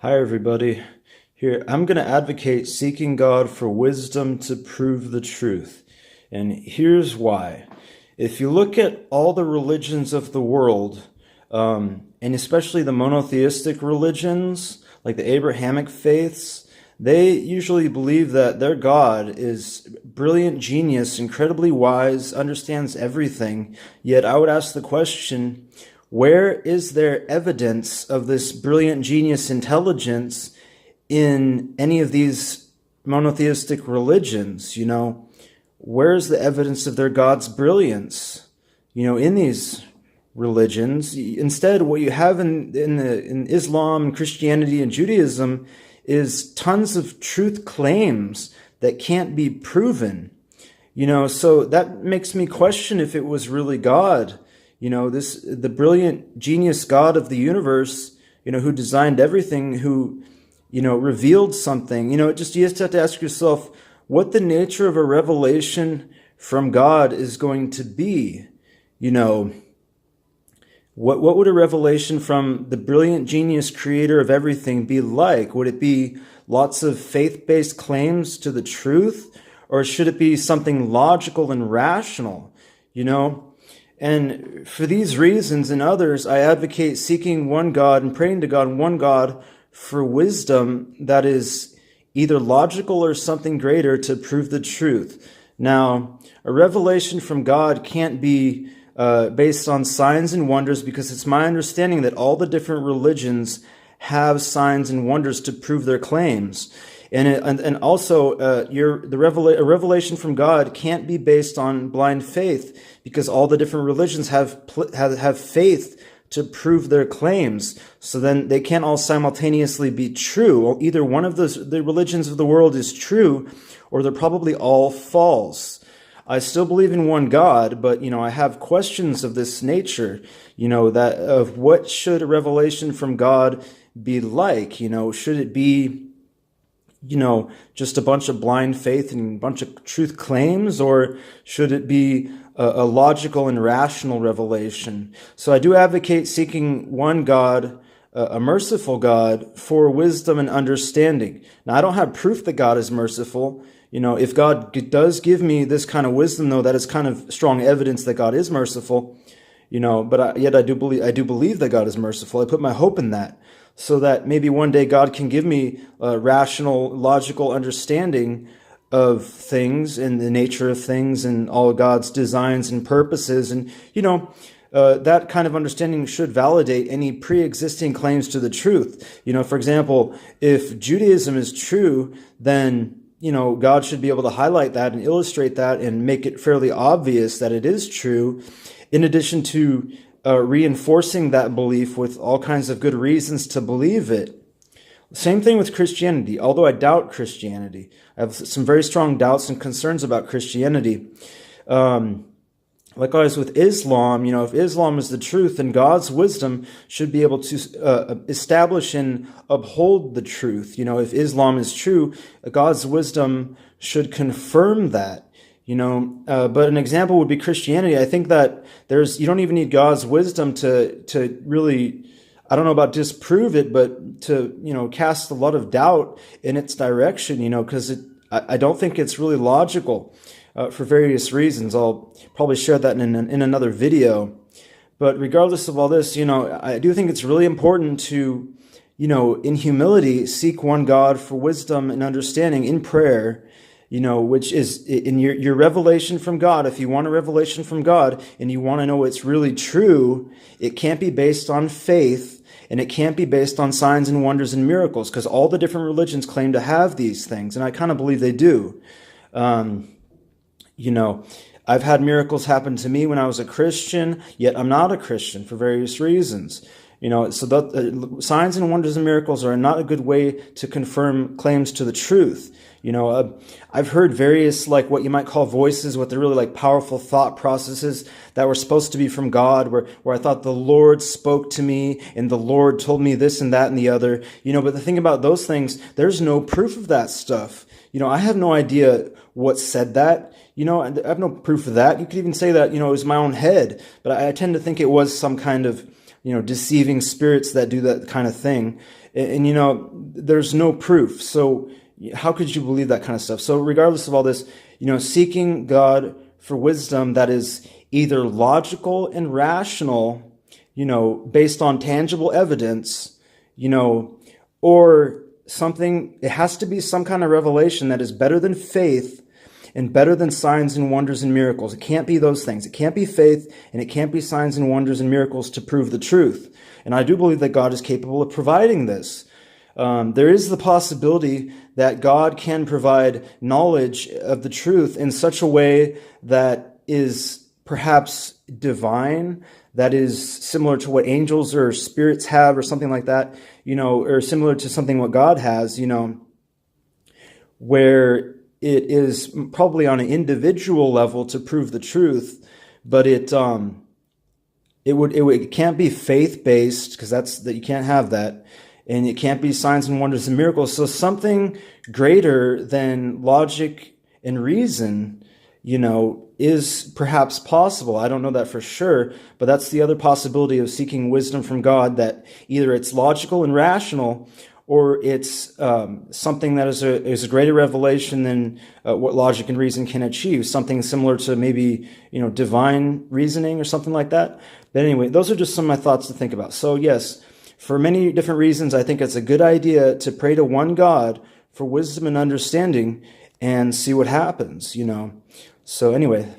Hi, everybody. Here, I'm going to advocate seeking God for wisdom to prove the truth. And here's why. If you look at all the religions of the world, and especially the monotheistic religions, like the Abrahamic faiths, they usually believe that their God is brilliant genius, incredibly wise, understands everything. Yet I would ask the question, where is there evidence of this brilliant genius intelligence in any of these monotheistic religions? Where's the evidence of their God's brilliance, in these religions? Instead, what you have in Islam and Christianity and Judaism is tons of truth claims that can't be proven. So that makes me question if it was really God. The brilliant genius God of the universe, who designed everything, who, revealed something. You just have to ask yourself what the nature of a revelation from God is going to be. What would a revelation from the brilliant genius creator of everything be like? Would it be lots of faith-based claims to the truth? Or should it be something logical and rational? And for these reasons and others, I advocate seeking one God and praying to God, one God, for wisdom that is either logical or something greater to prove the truth. Now, a revelation from God can't be based on signs and wonders, because it's my understanding that all the different religions have signs and wonders to prove their claims. And also, a revelation from God can't be based on blind faith, because all the different religions have faith to prove their claims. So then they can't all simultaneously be true. Or either one of the religions of the world is true, or they're probably all false. I still believe in one God, but I have questions of this nature. That of what should a revelation from God be like? Should it be just a bunch of blind faith and a bunch of truth claims, or should it be a logical and rational revelation? So I do advocate seeking one God, a merciful God, for wisdom and understanding. Now, I don't have proof that God is merciful. If God does give me this kind of wisdom, though, that is kind of strong evidence that God is merciful. But yet I do believe that God is merciful. I put my hope in that, so that maybe one day God can give me a rational, logical understanding of things and the nature of things and all of God's designs and purposes. And, that kind of understanding should validate any pre-existing claims to the truth. For example, if Judaism is true, then, God should be able to highlight that and illustrate that and make it fairly obvious that it is true, in addition to reinforcing that belief with all kinds of good reasons to believe it. Same thing with Christianity, although I doubt Christianity. I have some very strong doubts and concerns about Christianity. Likewise with Islam, if Islam is the truth, then God's wisdom should be able to establish and uphold the truth. If Islam is true, God's wisdom should confirm that. But an example would be Christianity. I think that you don't even need God's wisdom to really, I don't know about disprove it, but to, cast a lot of doubt in its direction, because I don't think it's really logical for various reasons. I'll probably share that in another video. But regardless of all this, I do think it's really important to, in humility, seek one God for wisdom and understanding in prayer, which is in your revelation from God. If you want a revelation from God and you want to know it's really true, it can't be based on faith, and it can't be based on signs and wonders and miracles, because all the different religions claim to have these things, and I kind of believe they do. I've had miracles happen to me when I was a Christian, yet I'm not a Christian for various reasons. So that signs and wonders and miracles are not a good way to confirm claims to the truth. I've heard various, like what you might call voices, what they're really like powerful thought processes that were supposed to be from God, where I thought the Lord spoke to me and the Lord told me this and that and the other. But the thing about those things, there's no proof of that stuff. I have no idea what said that. I have no proof of that. You could even say that, it was my own head, but I tend to think it was some kind of deceiving spirits that do that kind of thing. And there's no proof. So how could you believe that kind of stuff? So regardless of all this, seeking God for wisdom that is either logical and rational, based on tangible evidence, or something, it has to be some kind of revelation that is better than faith and better than signs and wonders and miracles. It can't be those things. It can't be faith, and it can't be signs and wonders and miracles to prove the truth. And I do believe that God is capable of providing this. There is the possibility that God can provide knowledge of the truth in such a way that is perhaps divine, that is similar to what angels or spirits have or something like that, or similar to something what God has, where it is probably on an individual level to prove the truth, but it can't be faith-based, because that you can't have that. And it can't be signs and wonders and miracles. So something greater than logic and reason, is perhaps possible. I don't know that for sure, but that's the other possibility of seeking wisdom from God, that either it's logical and rational, or it's something that is a greater revelation than what logic and reason can achieve. Something similar to maybe, divine reasoning or something like that. But anyway, those are just some of my thoughts to think about. So yes, for many different reasons, I think it's a good idea to pray to one God for wisdom and understanding and see what happens, So anyway,